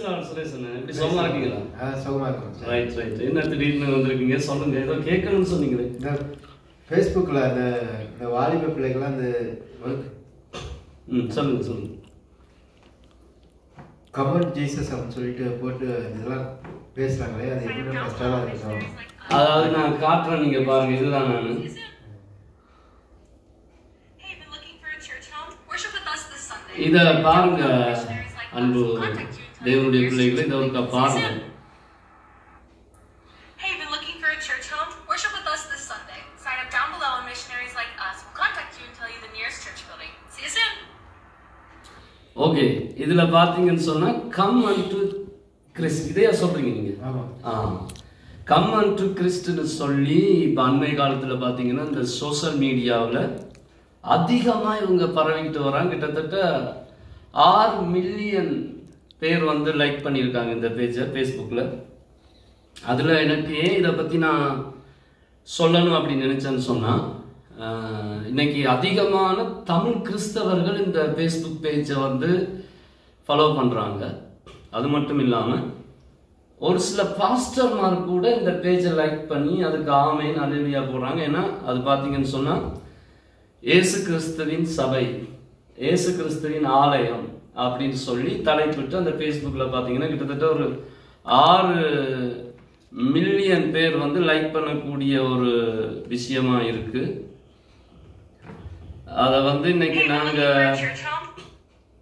பிரைஸ்லாட் சுரேஷன், எப்படி சுகமா இருக்கீங்களா? சுகமா இருக்கும். Right right. என்ன திடீர்னு வந்திருக்கீங்க, சொல்லுங்க. ஏதோ கேட்கணும்னு சொன்னீங்களே. இந்த ஃபேஸ்புக்கில் இந்த வாலிப பிள்ளைகள்லாம் அந்த சொல்லுங்க சொல்லுங்க. கமெண்ட் ஜீசஸ் அப்படின்னு சொல்லிட்டு போட்டு இதெல்லாம் பேசுகிறாங்களே, அது எப்படி கஷ்டமாக இருக்கும். அதாவது நான் காட்டுறேன், நீங்கள் பாருங்க. இதுதான் நான் இதை பாருங்க. அன்பு தேவனுடைய பிள்ளைகளை இதை ஒரு பாருங்க. ஓகே, இதுல பாத்தீங்கன்னு சொன்னா கம் அன்டு கிறிஸ்ட், இதையா சொல்றீங்க நீங்க? கம் அன்டு கிறிஸ்ட்னு சொல்லி இப்ப அண்மை காலத்துல பாத்தீங்கன்னா இந்த சோசியல் மீடியாவில் அதிகமா இவங்க பரவிக்கிட்டு வராங்க. கிட்டத்தட்ட 6 மில்லியன் பேர் வந்து லைக் பண்ணியிருக்காங்க இந்த பேஜை ஃபேஸ்புக்கில். அதில் எனக்கு ஏன் இதை பற்றி நான் சொல்லணும் அப்படின்னு நினச்சேன்னு சொன்னால், இன்னைக்கு அதிகமான தமிழ் கிறிஸ்தவர்கள் இந்த ஃபேஸ்புக் பேஜை வந்து ஃபாலோ பண்ணுறாங்க. அது மட்டும் இல்லாமல் ஒரு சில பாஸ்டர்மார் கூட இந்த பேஜை லைக் பண்ணி அதுக்கு ஆமேன் அல்லேலூயா போடுறாங்க. ஏன்னா அது பார்த்தீங்கன்னு சொன்னால் இயேசு கிறிஸ்துவின் சபை, இயேசு கிறிஸ்துவின் ஆலயம் அப்படின்னு சொல்லி தலைப்பிட்டு அந்த ஃபேஸ்புக்கில் பார்த்தீங்கன்னா கிட்டத்தட்ட ஒரு 6 மில்லியன் பேர் வந்து லைக் பண்ணக்கூடிய ஒரு விஷயமா இருக்கு. அதை வந்து இன்னைக்கு நாங்கள்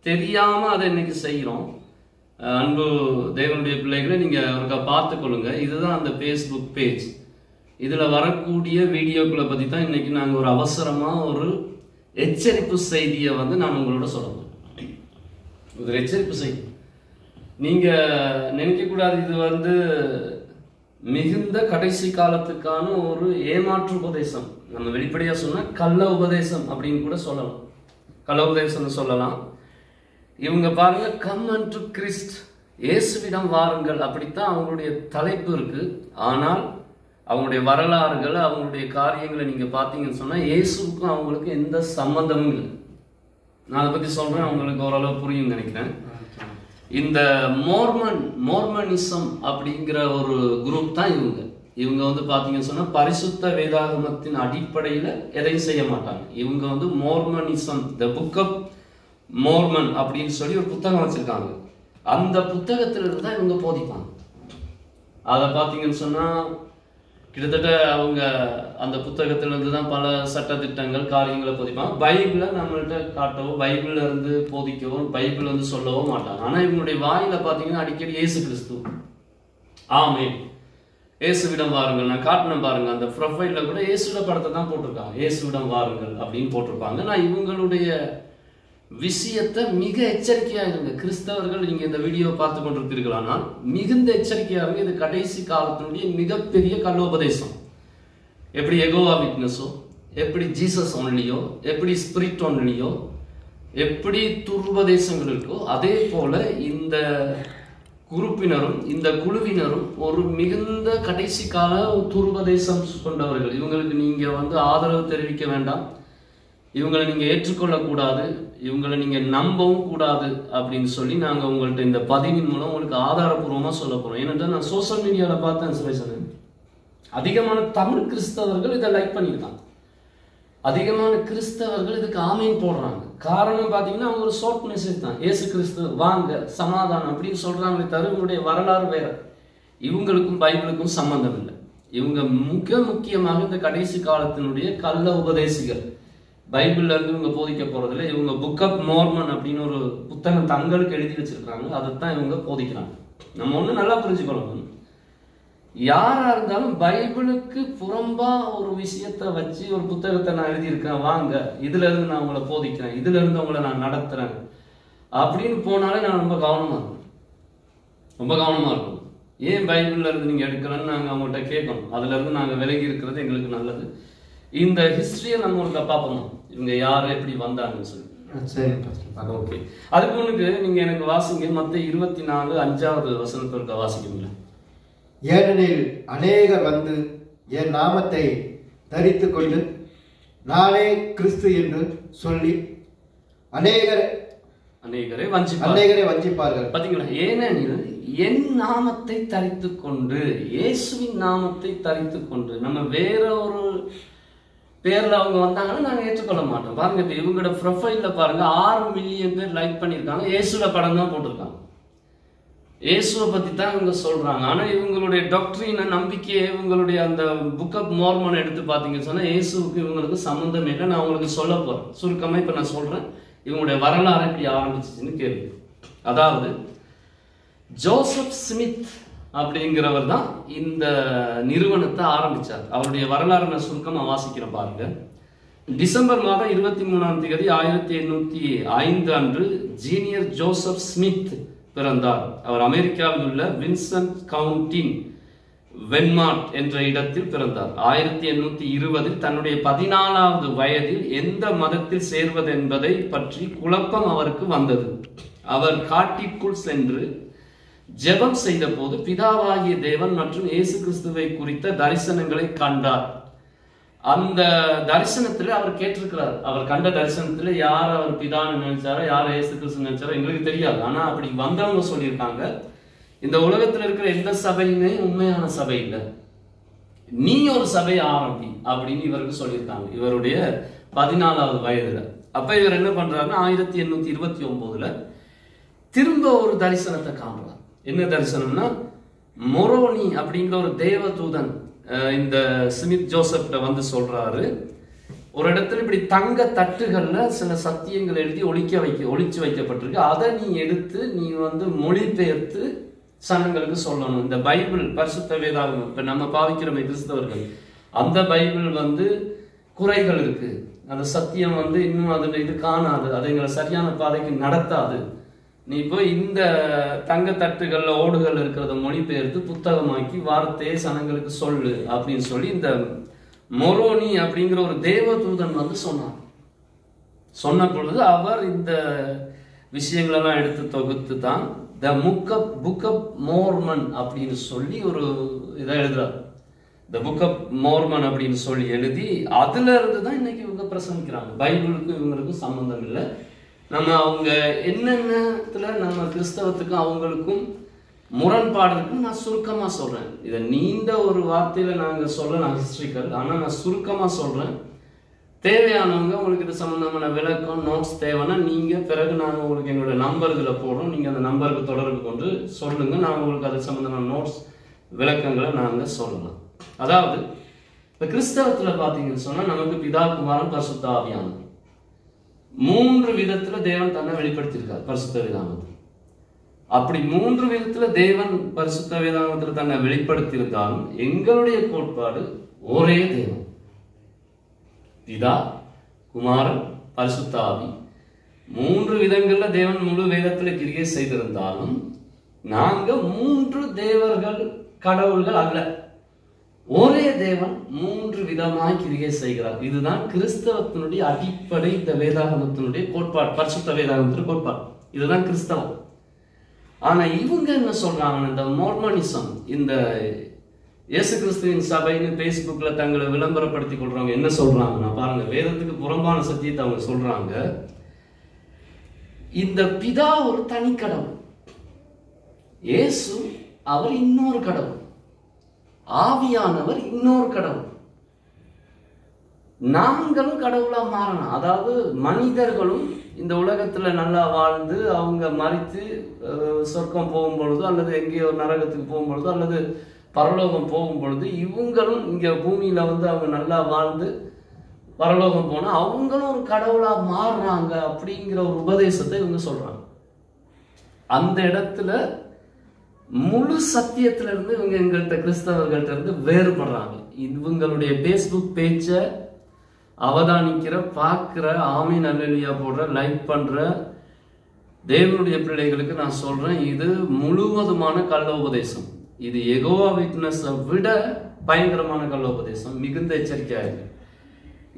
தெரியாமல் அதை இன்னைக்கு செய்கிறோம். அன்பு தேவனுடைய பிள்ளைகளை நீங்கள் அவருக்கா பார்த்துக்கொள்ளுங்க. இதுதான் அந்த ஃபேஸ்புக் பேஜ். இதில் வரக்கூடிய வீடியோக்களை பற்றி தான் இன்னைக்கு நாங்கள் ஒரு அவசரமாக ஒரு எச்சரிப்பு செய்தியை வந்து நான் உங்களோட சொல்லணும். ஒரு எச்சரிப்பு செய்தி. நீங்கள் நினைக்கக்கூடாது இது வந்து மிகுந்த கடைசி காலத்துக்கான ஒரு ஏமாற்று உபதேசம். நம்ம வெளிப்படையாக சொன்னால் கள்ள உபதேசம் அப்படின்னு கூட சொல்லலாம், கள்ள உபதேசம்னு சொல்லலாம். இவங்க பாருங்க, கம் அன்டு கிறிஸ்ட், இயேசுவிடம் வாருங்கள், அப்படித்தான் அவங்களுடைய தலைப்பு இருக்கு. ஆனால் அவங்களுடைய வரலாறுகள், அவங்களுடைய காரியங்களை நீங்க பார்த்தீங்கன்னு சொன்னா இயேசுக்கும் அவங்களுக்கு எந்த சம்பந்தமும் இல்லை. நான் அதை பத்தி சொல்றேன், அவங்களுக்கு ஓரளவு புரியும் நினைக்கிறேன். இந்த மோர்மனிசம் அப்படிங்கிற ஒரு குரூப் தான் இவங்க வந்து பார்த்தீங்கன்னு சொன்னா பரிசுத்த வேதாகமத்தின் அடிப்படையில் எதையும் செய்ய மாட்டாங்க. இவங்க வந்து மோர்மனிசம், த புக் ஆஃப் மோர்மன் அப்படின்னு சொல்லி ஒரு புத்தகம் வச்சிருக்காங்க. அந்த புத்தகத்திலிருந்து தான் இவங்க போதிப்பாங்க. அதை பார்த்தீங்கன்னு சொன்னா கிட்டத்தட்ட அவங்க அந்த புத்தகத்திலிருந்து தான் பல சட்டத்திட்டங்கள் காரியங்களை போதிப்பாங்க. பைபிளை நம்மள்கிட்ட காட்டவோ, பைபிள்ல இருந்து போதிக்கவோ, பைபிள் வந்து சொல்லவோ மாட்டாங்க. ஆனால் இவங்களுடைய வாயில பார்த்தீங்கன்னா அடிக்கடி இயேசு கிறிஸ்து, ஆமென், இயேசுவிடம் வாருங்கள். நான் காட்டினேன் பாருங்க, அந்த ப்ரொஃபைல்ல கூட இயேசுட படத்தை தான் போட்டிருக்காங்க, இயேசுவிடம் வாருங்கள் அப்படின்னு போட்டிருப்பாங்க. நான் இவங்களுடைய விஷயத்தை மிக எச்சரிக்கையா இருங்க. கிறிஸ்தவர்கள் நீங்க இந்த வீடியோ பார்த்து கொண்டிருப்பீர்களானால் மிகுந்த எச்சரிக்கையா இருங்க. இது கடைசி காலத்தினுடைய மிகப்பெரிய கள்ளோபதேசம். எப்படி எகோவா விட்னஸோ, எப்படி ஜீசஸ் ஒன்லியோ, எப்படி ஸ்பிரிட் ஒன்லியோ, எப்படி துருபதேசங்கள் இருக்கோ, அதே போல இந்த குரூப்பினரும் இந்த குழுவினரும் ஒரு மிகுந்த கடைசி கால துருபதேசம் கொண்டவர்கள். இவங்களுக்கு நீங்க வந்து ஆதரவு தெரிவிக்க வேண்டாம், இவங்களை நீங்க ஏற்றுக்கொள்ளக்கூடாது, இவங்களை நீங்க நம்பவும் கூடாது அப்படின்னு சொல்லி நாங்க உங்கள்கிட்ட இந்த பதிவின் மூலம் உங்களுக்கு ஆதாரபூர்வமா சொல்ல போறோம். ஏனென்றால் நான் சோசியல் மீடியாவில பார்த்தேன் சுரேசன், அதிகமான தமிழ் கிறிஸ்தவர்கள் இதை லைக் பண்ணியிருக்காங்க. அதிகமான கிறிஸ்தவர்கள் இதுக்கு ஆமீன் போடுறாங்க. காரணம் பார்த்தீங்கன்னா அவங்க ஒரு ஷார்ட் மெசேஜ் தான், இயேசு கிறிஸ்து வாங்க சமாதானம் அப்படின்னு சொல்றாங்களே தவிர இவங்களுடைய வரலாறு வேற. இவங்களுக்கும் பைபிளுக்கும் சம்பந்தம் இல்லை. இவங்க மிக முக்கியமாக இந்த கடைசி காலத்தினுடைய கள்ள உபதேசிகள். பைபிள்ல இருந்து இவங்க போதிக்க போறதில்லை. இவங்க புக் ஆஃப் மோர்மன் அப்படின்னு ஒரு புத்தகம் தங்களுக்கு எழுதி வச்சிருக்காங்க, அதைத்தான் இவங்க போதிக்கிறாங்க. நம்ம ஒண்ணு நல்லா புரிஞ்சுக்கணும், யாரா இருந்தாலும் பைபிளுக்கு புறம்பா ஒரு விஷயத்த வச்சு ஒரு புத்தகத்தை நான் எழுதியிருக்கேன், வாங்க இதுல இருந்து நான் உங்களை போதிக்கிறேன், இதுல இருந்து உங்களை நான் நடத்துறேன் அப்படின்னு போனாலே நான் ரொம்ப கவனமா இருக்கும், ரொம்ப கவனமா இருக்கும். ஏன் பைபிள்ல இருந்து நீங்க எடுக்கலன்னு நாங்க அவங்கள்ட்ட கேட்கணும். அதுல இருந்து நாங்க விலகி இருக்கிறது எங்களுக்கு நல்லது. இந்த ஹிஸ்டரியை நம்ம ஒரு பார்ப்போம், இவங்க யாரு எப்படி வந்தாங்கன்னு சொல்லி. சரி, ஓகே. அதுக்கு முன்னுக்கு நீங்க எனக்கு வாசிங்க, மத்தேயு 24:5 வாசிக்கீங்களா? ஏனெனில் அநேகர் வந்து என் நாமத்தை தரித்து கொண்டு நானே கிறிஸ்து என்று சொல்லி அநேகரை வஞ்சிப்பார்கள். பாத்தீங்களா? ஏனெனில் என் நாமத்தை தரித்து கொண்டு, இயேசுவின் நாமத்தை தரித்து கொண்டு, நம்ம வேற ஒரு பேர்ல அவங்க வந்தாங்கன்னா நாங்க ஏற்றுக்கொள்ள மாட்டோம். பாருங்க, இப்ப இவங்களோட ப்ரொஃபைல்ல பாருங்க 6 மில்லியன் பேர் லைக் பண்ணியிருக்காங்க. இயேசுல படம் தான் போட்டிருக்காங்க. இயேசுவை பத்தி தான் இவங்க சொல்றாங்க. ஆனா இவங்களுடைய டாக்டரின நம்பிக்கையை, இவங்களுடைய அந்த புக் ஆஃப் மார்மன் எடுத்து பாத்தீங்கன்னு சொன்னா இயேசுவுக்கு இவங்களுக்கு சம்பந்தம் இல்லை. நான் உங்களுக்கு சொல்ல போறேன். சுருக்கமா இப்ப நான் சொல்றேன், இவங்களுடைய வரலாறு எப்படி ஆரம்பிச்சுன்னு கேள்வி. அதாவது ஜோசப் ஸ்மித் அப்படிங்கிறவர் தான் இந்த நிறுவனத்தை ஆரம்பிச்சார். அவருடைய வரலாறு நான் சுருக்கமா வாசிக்கிறேன் பாருங்க. டிசம்பர் மாதம் 23ஆம் தேதி 1805 அன்று ஜீனியர் ஜோசப் ஸ்மித் பிறந்தார். அவர் அமெரிக்காவில் உள்ள வின்சென்ட் கவுண்டின் வென்மார்ட் என்ற இடத்தில் பிறந்தார். 1820 தன்னுடைய 14வது வயதில் எந்த மதத்தில் சேர்வது என்பதை பற்றி குழப்பம் அவருக்கு வந்தது. அவர் காட்டிற்குள் சென்று ஜெபம் செய்த போது பிதாவாகிய தேவன் மற்றும் இயேசு கிறிஸ்துவை குறித்த தரிசனங்களை கண்டார். அந்த தரிசனத்துல அவர் கேட்டிருக்கிறார். அவர் கண்ட தரிசனத்துல யார் அவர் பிதான்னு நினைச்சாரோ, யார் இயேசு கிறிஸ்து நினைச்சாரோ எங்களுக்கு தெரியாது. ஆனா அப்படி வந்தவங்க சொல்லியிருக்காங்க, இந்த உலகத்துல இருக்கிற எந்த சபையுமே உண்மையான சபை இல்லை, நீ ஒரு சபையை ஆரம்பி அப்படின்னு இவருக்கு சொல்லியிருக்காங்க. இவருடைய 14வது வயதுல. அப்ப இவர் என்ன பண்றாருன்னா 1829ல திரும்ப ஒரு தரிசனத்தை காண்றார். என்ன தரிசனம்னா, மொரோனி அப்படிங்கிற ஒரு தேவ தூதன் இந்த ஸ்மித் ஜோசப்ட வந்து சொல்றாரு, ஒரு இடத்துல இப்படி தங்க தட்டுகள்ல சில சத்தியங்கள் எழுதி ஒளிச்சு வைக்கப்பட்டிருக்கு, அதை நீ எடுத்து நீ வந்து மொழிபெயர்த்து சனங்களுக்கு சொல்லணும். இந்த பைபிள் பரிசுத்த வேதாகமம் இப்ப நம்ம பாவிக்கிறோமே கிறிஸ்தவர்கள், அந்த பைபிள் வந்து குறைகள் இருக்கு, அந்த சத்தியம் வந்து இன்னும் அதுல இது காணாது, அதை எங்களை சரியான பாதைக்கு நடத்தாது, நீ போய் இந்த தங்க தட்டுகள்ல ஓடுகள் இருக்கிறத மொழிபெயர்த்து புத்தகமாக்கி வார்த்தையை சனங்களுக்கு சொல்லு அப்படின்னு சொல்லி இந்த மொரோனி அப்படிங்கிற ஒரு தேவதூதன் வந்து சொன்னார். சொன்ன பொழுது அவர் இந்த விஷயங்களெல்லாம் எடுத்து தொகுத்து தான் த புக் ஆஃப் மோர்மன் அப்படின்னு சொல்லி ஒரு இதை எழுதுறார். த புக் ஆஃப் மோர்மன் அப்படின்னு சொல்லி எழுதி அதுல இருந்து தான் இன்னைக்கு இவங்க பிரசங்கிக்கிறாங்க. பைபிளுக்கும் இவங்களுக்கும் சம்பந்தம் இல்லை. நம்ம அவங்க என்னென்னத்துல நம்ம கிறிஸ்தவத்துக்கும் அவங்களுக்கும் முரண்பாடு இருக்குன்னு நான் சுருக்கமா சொல்றேன். இதை நீண்ட ஒரு வார்த்தையில நான் ஹிஸ்டரிக்கல், ஆனா நான் சுருக்கமா சொல்றேன். தேவையானவங்க உங்களுக்கு இது சம்பந்தமான விளக்கம் நோட்ஸ் தேவைன்னா நீங்க பிறகு நாங்கள் உங்களுக்கு என்னோட நம்பர்களை போடுறோம், நீங்க அந்த நம்பருக்கு தொடர்பு கொண்டு சொல்லுங்க, நான் உங்களுக்கு அது சம்பந்தமான நோட்ஸ் விளக்கங்களை நாங்க சொல்லலாம். அதாவது இப்ப கிறிஸ்தவத்துல பாத்தீங்கன்னு சொன்னா நமக்கு பிதா குமாரன் பரிசுத்த ஆவியானவர் 3 விதத்துல தேவன் தன்னை வெளிப்படுத்தியிருக்கார் பரிசுத்த வேதாகமத்தில். அப்படி 3 விதத்துல தேவன் பரிசுத்த வேதாகமத்தில் தன்னை வெளிப்படுத்தியிருந்தாலும் எங்களுடைய கோட்பாடு ஒரே தேவன், பிதா குமாரன் பரிசுத்த ஆவி. 3 விதங்கள்ல தேவன் முழு வேதத்துல கிரியை செய்திருந்தாலும் நாங்க 3 தேவர்கள் கடவுள்கள் அல்ல, ஒரே தேவன் 3 விதமாய் கிரியை செய்கிறார். இதுதான் கிறிஸ்தவத்தினுடைய அடிப்படை, இந்த வேதாகமத்தினுடைய கோட்பாடு, பரிசுத்த வேதாகமத்தின் கோட்பாடு. இதுதான் கிறிஸ்தவம். ஆனா இவங்க என்ன சொல்றாங்க, இந்த மோர்மனிசம், இந்த இயேசு கிறிஸ்துவின் சபைன்னு பேஸ்புக்ல தங்களை விளம்பரப்படுத்தி கொள்றவங்க என்ன சொல்றாங்கன்னா பாருங்க, வேதத்துக்கு புறம்பான சத்தியத்தை அவங்க சொல்றாங்க. இந்த பிதா ஒரு தனி கடவுள், இயேசு அவர் இன்னொரு கடவுள், ஆவியானவர் இன்னொரு கடவுள், நாங்களும் கடவுளா மாறணும். அதாவது மனிதர்களும் இந்த உலகத்துல நல்லா வாழ்ந்து அவங்க மரித்து சொர்க்கம் போகும் பொழுது அல்லது எங்கேயோ நரகத்துக்கு போகும் பொழுது அல்லது பரலோகம் போகும் பொழுது இவங்களும் இங்க பூமியில வந்து அவங்க நல்லா வாழ்ந்து பரலோகம் போனா அவங்களும் ஒரு கடவுளா மாறுறாங்க அப்படிங்கிற ஒரு உபதேசத்தை இவங்க சொல்றாங்க. அந்த இடத்துல முழு சத்தியத்துல இருந்து இவங்க எங்கள்கிட்ட கிறிஸ்தவர்கள்ட்ட இருந்து வேறுபடுறாங்க. இவங்களுடைய பேஸ்புக் பேஜை அவதானிக்கிற, பார்க்கிற, ஆமீன் அல்லேலூயா போடுற, லைக் பண்ற தேவனுடைய பிள்ளைகளுக்கு நான் சொல்றேன், இது முழுவதுமான கள்ள உபதேசம். இது யெகோவா விட்னஸை விட பயங்கரமான கள்ள உபதேசம். மிகுந்த எச்சரிக்கையா இருக்கு.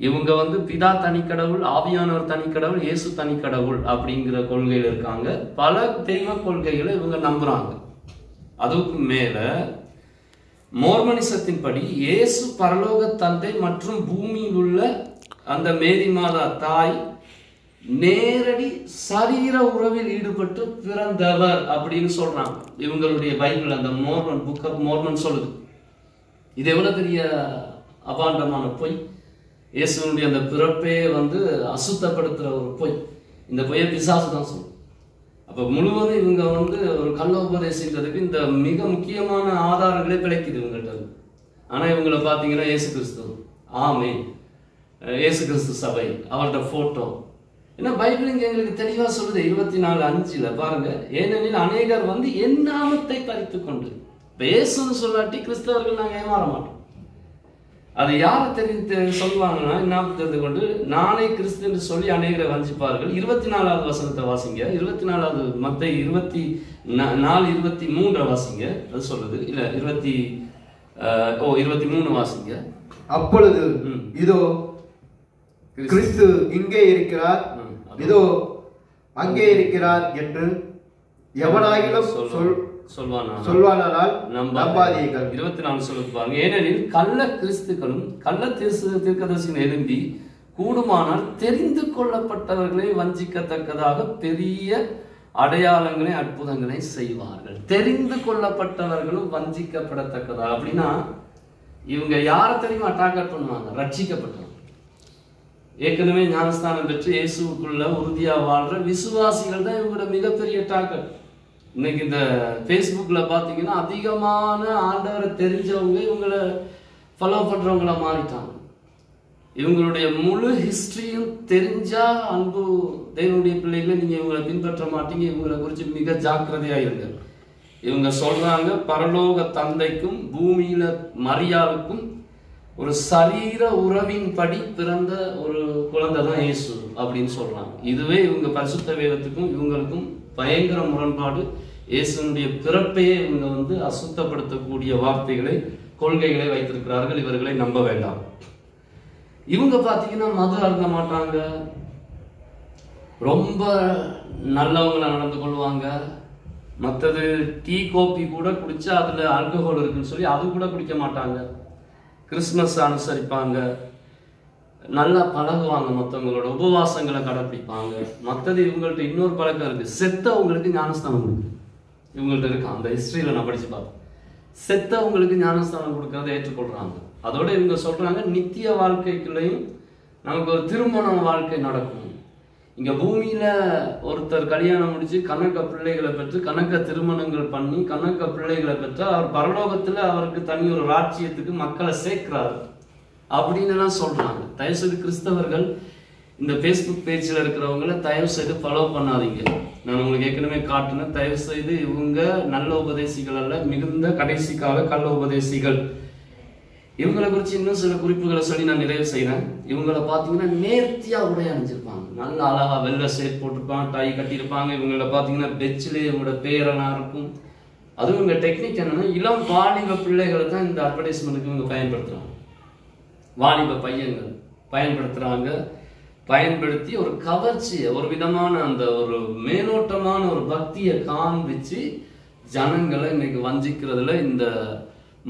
இவங்க வந்து பிதா தனிக்கடவுள், ஆவியானவர் தனிக்கடவுள், இயேசு தனிக்கடவுள் அப்படிங்கிற கொள்கையில் இருக்காங்க. பல தெய்வ கொள்கைகளை இவங்க நம்புறாங்க. அதுக்கு மேல மோர்மனிசத்தின் படி இயேசு பரலோக தந்தை மற்றும் பூமியில் உள்ள அந்த மேரி மாதா தாய் நேரடி சரீர உறவில் ஈடுபட்டு பிறந்தவர் அப்படின்னு சொல்றாங்க இவங்களுடைய பைபிள். அந்த மோர்மன், புக் ஆஃப் மோர்மன் சொல்லுது. இது எவ்வளவு பெரிய அபாண்டமான பொய். இயேசுனுடைய அந்த பிறப்பே அசுத்தப்படுத்துற ஒரு பொய். இந்த பொய்யை பிசாசு தான் சொல்லும். அப்ப முழுவதும் இவங்க ஒரு கள்ள உபதேசிக்கிறதுக்கு இந்த மிக முக்கியமான ஆதாரங்களே கிடைக்குது இவங்கள்ட்ட. ஆனா இவங்களை பாத்தீங்கன்னா இயேசு கிறிஸ்து, ஆமென், இயேசு கிறிஸ்து சபை, அவரோட போட்டோ. ஏன்னா பைபிள் இங்க எங்களுக்கு தெளிவா சொல்லுது 24:5 பாருங்க, ஏனெனில் அநேகர் என் நாமத்தை தரித்து கொண்டு. இயேசுன்னு சொல்லாட்டி கிறிஸ்தவர்கள் நாங்க ஏமாற மாட்டோம். அது யாரை தெரிந்து சொல்லுவாங்கன்னா, நாமத்தை தெரிந்து கொண்டு நானே கிறிஸ்து என்று சொல்லி அநேகரை வஞ்சிப்பார்கள். 24வது வசனத்தை வாசிங்க. 24வது மத்தேயு 24:23 வாசிங்க. அது சொல்லுது இல்ல 23 வாசிங்க. அப்பொழுது இதோ கிறிஸ்து இங்கே இருக்கிறார், இதோ அங்கே இருக்கிறார் என்று எவனாகிலும் சொல்வானால் நம்பாதீர்கள். 24 சொல்லுது பாருங்க. ஏனெனில் கள்ள கிறிஸ்துக்களும் கள்ள தீர்க்கதரிசிகள் எழும்பி கூடுமானால் தெரிந்து கொள்ளப்பட்டவர்களை வஞ்சிக்கத்தக்கதாக பெரிய அடையாளங்களை அற்புதங்களை செய்வார்கள். தெரிந்து கொள்ளப்பட்டவர்களும் வஞ்சிக்கப்படத்தக்கதா அப்படின்னா இவங்க யாரை தெரியுமா டார்கெட் பண்ணுவாங்க? ரட்சிக்கப்பட்டவங்க, ஏற்கனவே ஞானஸ்தானம் பெற்று இயேசுக்குள்ள உறுதியா வாழ்ற விசுவாசிகள் தான் இவங்களோட மிகப்பெரிய டார்கெட். இன்னைக்கு இந்த ஃபேஸ்புக்ல பாத்தீங்கன்னா அதிகமான ஆண்டவரை தெரிஞ்சவங்க இவங்களை ஃபாலோ பண்றவங்களா மாறிட்டாங்க. இவங்களுடைய முழு ஹிஸ்டரியும் தெரிஞ்சா அன்பு தேவனுடைய பிள்ளைகளை நீங்க இவங்களை பின்பற்ற மாட்டீங்க. இவங்களை குறித்து மிக ஜாக்கிரதையா இருங்க. இவங்க சொல்றாங்க பரலோக தந்தைக்கும் பூமியில மரியாளுக்கும் ஒரு சரீர உறவின் படி பிறந்த ஒரு குழந்தை தான் இயேசு அப்படின்னு சொல்றாங்க. இதுவே இவங்க பரிசுத்த வேதத்துக்கும் இவங்களுக்கும் பயங்கர முரண்பாடு. இயேசுனுடைய பிறப்பையே இவங்க அசுத்தப்படுத்தக்கூடிய வார்த்தைகளை, கொள்கைகளை வைத்திருக்கிறார்கள். இவர்களை நம்ப வேண்டாம். இவங்க பாத்தீங்கன்னா மது அருந்த மாட்டாங்க, ரொம்ப நல்லவங்களா நடந்து கொள்வாங்க. மற்றது டீ காபி கூட குடிச்சா அதுல ஆல்கஹால் இருக்குன்னு சொல்லி அது கூட குடிக்க மாட்டாங்க. கிறிஸ்துமஸ் அனுசரிப்பாங்க, நல்லா பழகுவாங்க, மற்றவங்களோட உபவாசங்களை கடைப்பிடிப்பாங்க. மற்றது இவங்கள்ட்ட இன்னொரு பழக்கம் இருக்கு, செத்தவங்களுக்கு ஞானஸ்தானம் கொடுக்கு. இவங்கள்ட்ட இருக்கு, அந்த ஹிஸ்டரியில நான் படிச்சு பார்த்தேன். செத்தவங்களுக்கு ஞானஸ்தானம் கொடுக்கறத ஏற்றுக்கொள்றாங்க. அதோட இவங்க சொல்றாங்க நித்திய வாழ்க்கைக்குள்ளேயும் நமக்கு ஒரு திருமண வாழ்க்கை நடக்கும். இங்க பூமியில ஒருத்தர் கல்யாணம் முடிச்சு கணக்க பிள்ளைகளை பெற்று கணக்க திருமணங்கள் பண்ணி கணக்க பிள்ளைகளை பெற்று அவர் பரலோகத்துல அவருக்கு தனி ஒரு ராஜ்யத்துக்கு மக்களை சேர்க்கிறாரு அப்படின்னு எல்லாம் சொல்றாங்க. தயவு செய்து கிறிஸ்தவர்கள் இந்த பேஸ்புக் பேஜ்ல இருக்கிறவங்களை தயவு செய்து ஃபாலோ பண்ணாதீங்க. நான் உங்களுக்கு ஏற்கனவே காட்டினேன். தயவு செய்து இவங்க நல்ல உபதேசிகள் அல்ல, மிகுந்த கடைசி கால கள்ள உபதேசிகள். இவங்களை குறித்து இன்னும் சில குறிப்புகளை சொல்லி நான் நிறைவு செய்யறேன். இவங்களை பார்த்தீங்கன்னா நேர்த்தியா உடை அணிஞ்சிருப்பாங்க, நல்ல அழகா வெள்ளை ஷேட் போட்டிருப்பாங்க, டை கட்டியிருப்பாங்க. இவங்களை பார்த்தீங்கன்னா பெச்சிலே இவங்களோட பேரெல்லாம் இருக்கும். அதுவும் இவங்க டெக்னிக் என்னன்னா இளம் வாலிப பிள்ளைகளை தான் இந்த அட்வர்டைஸ்மெண்ட்டுக்கு இவங்க பயன்படுத்துறாங்க. வாலிப பையன்கள் பயன்படுத்துறாங்க. பயன்படுத்தி ஒரு கவர்ச்சியை, ஒரு விதமான அந்த ஒரு மேலோட்டமான ஒரு பக்தியை காண்பிச்சு ஜனங்களை இன்னைக்கு வஞ்சிக்கிறதுல இந்த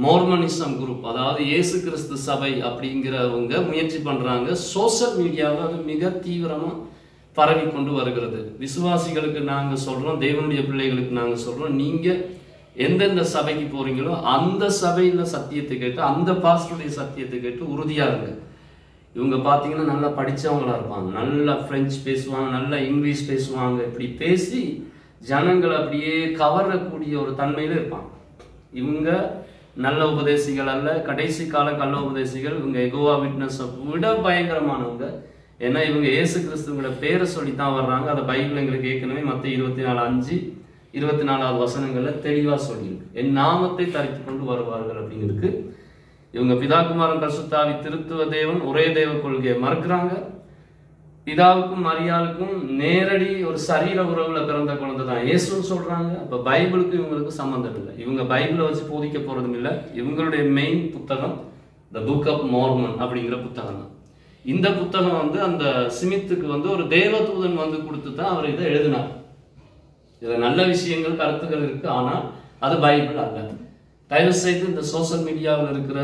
மோர்மனிசம் குரூப், அதாவது இயேசு கிறிஸ்து சபை அப்படிங்கிறவங்க முயற்சி பண்றாங்க. சோசியல் மீடியாவில் அது மிக தீவிரமா பரவி கொண்டு வருகிறது. விசுவாசிகளுக்கு நாங்க சொல்றோம், தேவனுடைய பிள்ளைகளுக்கு நாங்க சொல்றோம், நீங்க எந்தெந்த சபைக்கு போறீங்களோ அந்த சபையில சத்தியத்தை கேட்டு அந்த பாஸ்டருடைய சத்தியத்தை கேட்டு உறுதியா இருங்க. இவங்க பாத்தீங்கன்னா நல்லா படிச்சவங்களா இருப்பாங்க, நல்லா பிரெஞ்சு பேசுவாங்க, நல்லா இங்கிலீஷ் பேசுவாங்க. இப்படி பேசி ஜனங்களை அப்படியே கவரக்கூடிய ஒரு தன்மையில இருப்பாங்க. இவங்க நல்ல உபதேசிகள் அல்ல, கடைசி கால கள்ள உபதேசிகள். இவங்க எகோவா விட்னஸ் விட பயங்கரமானவங்க. ஏன்னா இவங்க இயேசு கிறிஸ்துவோட பேரை சொல்லித்தான் வர்றாங்க. அதை பைபிள் எங்களுக்கு ஏற்கனவே மத்தேயு 24:5 24வது வசனங்கள்ல தெளிவா சொல்லியிருக்கு. என் நாமத்தை தரித்து கொண்டு வருவார்கள் அப்படின்னு இருக்கு. இவங்க பிதாகுமாரன் பரிசுத்தாவி திருத்துவ தேவன் ஒரே தேவ கொள்கையை மறுக்கிறாங்க. பிதாவுக்கும் மரியாளுக்கும் நேரடி ஒரு சரீர உறவுல பிறந்த குழந்தை தான் இயேசுன்னு சொல்றாங்க. அப்ப பைபிளுக்கும் இவங்களுக்கு சம்பந்தம் இல்லை. இவங்க பைபிளை வச்சு போதிக்க போறதும் இல்லை. இவங்களுடைய மெயின் புத்தகம் த புக் ஆஃப் மோர்மன் அப்படிங்கிற புத்தகம் தான். இந்த புத்தகம் அந்த சிமித்துக்கு ஒரு தேவதூதன் கொடுத்து தான் அவர் இதை எழுதினார். இதுல நல்ல விஷயங்கள் கருத்துக்கள் இருக்கு, ஆனால் அது பைபிள் அல்ல. தயவு செய்து இந்த சோசியல் மீடியாவில் இருக்கிற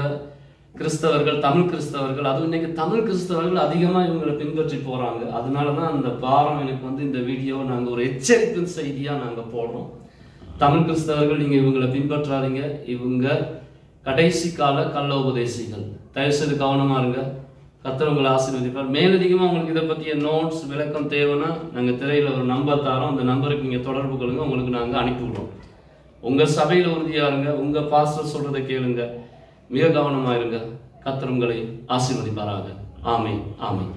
கிறிஸ்தவர்கள், தமிழ் கிறிஸ்தவர்கள், அதுவும் இன்னைக்கு தமிழ் கிறிஸ்தவர்கள் அதிகமாக இவங்களை பின்பற்றி போகிறாங்க. அதனால தான் அந்த வாரம் எனக்கு வந்து இந்த வீடியோவை நாங்கள் ஒரு எச்சரிக்கை செய்தியாக நாங்கள் போடுறோம். தமிழ் கிறிஸ்தவர்கள் நீங்கள் இவங்களை பின்பற்றாதீங்க. இவங்க கடைசி கால கள்ள உபதேசிகள். தயவுசெய்து கவனமாக இருங்க. கர்த்தர் உங்களை ஆசீர்வதிப்பார். மேலதிகமாக உங்களுக்கு இதை பற்றிய நோட்ஸ் விளக்கம் தேவைன்னா நாங்கள் திரையில் ஒரு நம்பர் தரோம். அந்த நம்பருக்கு நீங்கள் தொடர்பு கொள்ளுங்க, உங்களுக்கு நாங்கள் அனுப்பிவிடுவோம். உங்கள் சபையில் உறுதியாக இருங்க, உங்கள் பாஸ்டர் சொல்கிறத கேளுங்க, மிக கவனமாக இருங்க. கர்த்தர் உங்களை ஆசீர்வதிப்பாராக. ஆமென், ஆமென்.